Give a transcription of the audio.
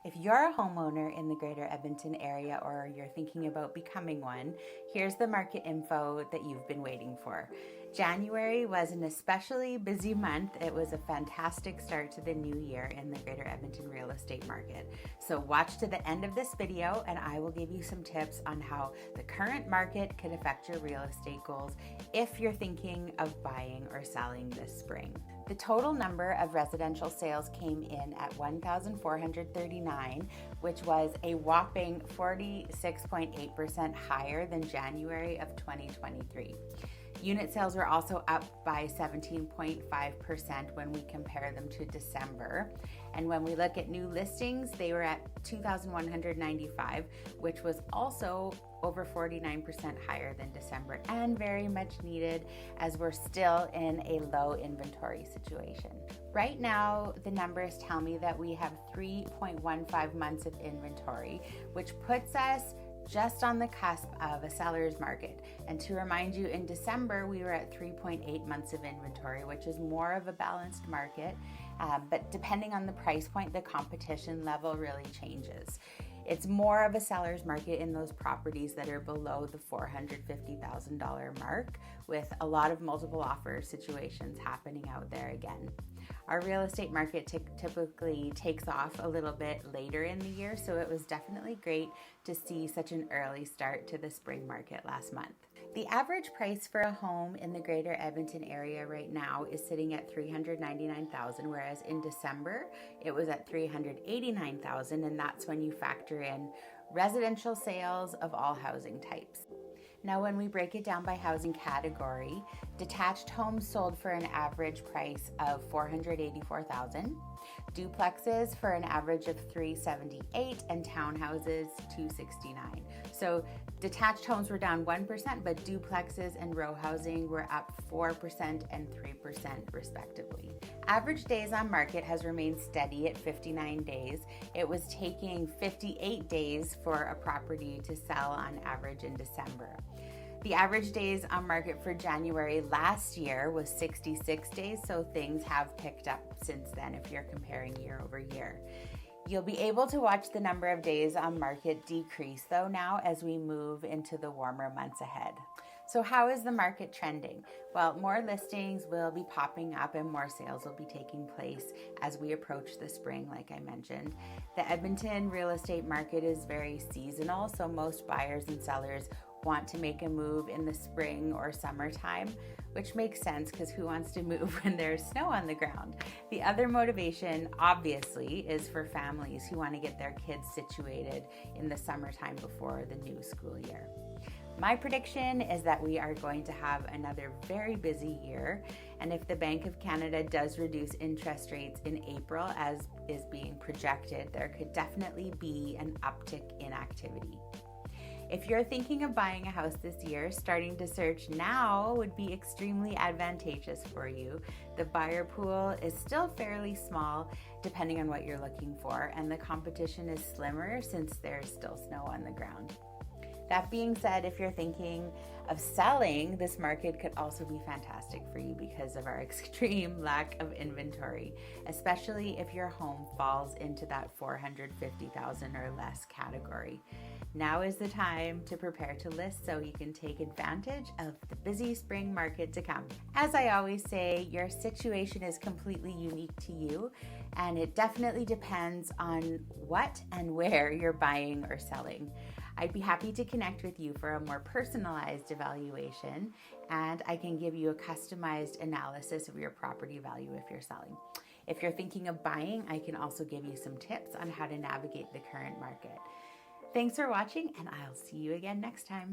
If you're a homeowner in the Greater Edmonton area or you're thinking about becoming one, here's the market info that you've been waiting for. January was an especially busy month. It was a fantastic start to the new year in the Greater Edmonton real estate market. So watch to the end of this video and I will give you some tips on how the current market can affect your real estate goals if you're thinking of buying or selling this spring. The total number of residential sales came in at 1,439, which was a whopping 46.8% higher than January of 2023. Unit sales were also up by 17.5% when we compare them to December. And when we look at new listings, they were at 2,195, which was also over 49% higher than December and very much needed as we're still in a low inventory situation. Right now, the numbers tell me that we have 3.15 months of inventory, which puts us just on the cusp of a seller's market. And to remind you, in December, we were at 3.8 months of inventory, which is more of a balanced market. But depending on the price point, the competition level really changes. It's more of a seller's market in those properties that are below the $450,000 mark, with a lot of multiple offer situations happening out there again. Our real estate market typically takes off a little bit later in the year, so it was definitely great to see such an early start to the spring market last month. The average price for a home in the Greater Edmonton area right now is sitting at $399,000, whereas in December it was at $389,000, and that's when you factor in residential sales of all housing types. Now, when we break it down by housing category, detached homes sold for an average price of $484,000, duplexes for an average of $378,000, and townhouses $269,000. So detached homes were down 1%, but duplexes and row housing were up 4% and 3% respectively. Average days on market has remained steady at 59 days. It was taking 58 days for a property to sell on average in December. The average days on market for January last year was 66 days, so things have picked up since then if you're comparing year over year. You'll be able to watch the number of days on market decrease though now as we move into the warmer months ahead. So how is the market trending? Well, more listings will be popping up and more sales will be taking place as we approach the spring, like I mentioned. The Edmonton real estate market is very seasonal, so most buyers and sellers want to make a move in the spring or summertime, which makes sense because who wants to move when there's snow on the ground? The other motivation, obviously, is for families who want to get their kids situated in the summertime before the new school year. My prediction is that we are going to have another very busy year, and if the Bank of Canada does reduce interest rates in April, as is being projected, there could definitely be an uptick in activity. If you're thinking of buying a house this year, starting to search now would be extremely advantageous for you. The buyer pool is still fairly small, depending on what you're looking for, and the competition is slimmer since there's still snow on the ground. That being said, if you're thinking of selling, this market could also be fantastic for you because of our extreme lack of inventory, especially if your home falls into that $450,000 or less category. Now is the time to prepare to list so you can take advantage of the busy spring market to come. As I always say, your situation is completely unique to you, and it definitely depends on what and where you're buying or selling. I'd be happy to connect with you for a more personalized evaluation, and I can give you a customized analysis of your property value if you're selling. If you're thinking of buying, I can also give you some tips on how to navigate the current market. Thanks for watching, and I'll see you again next time.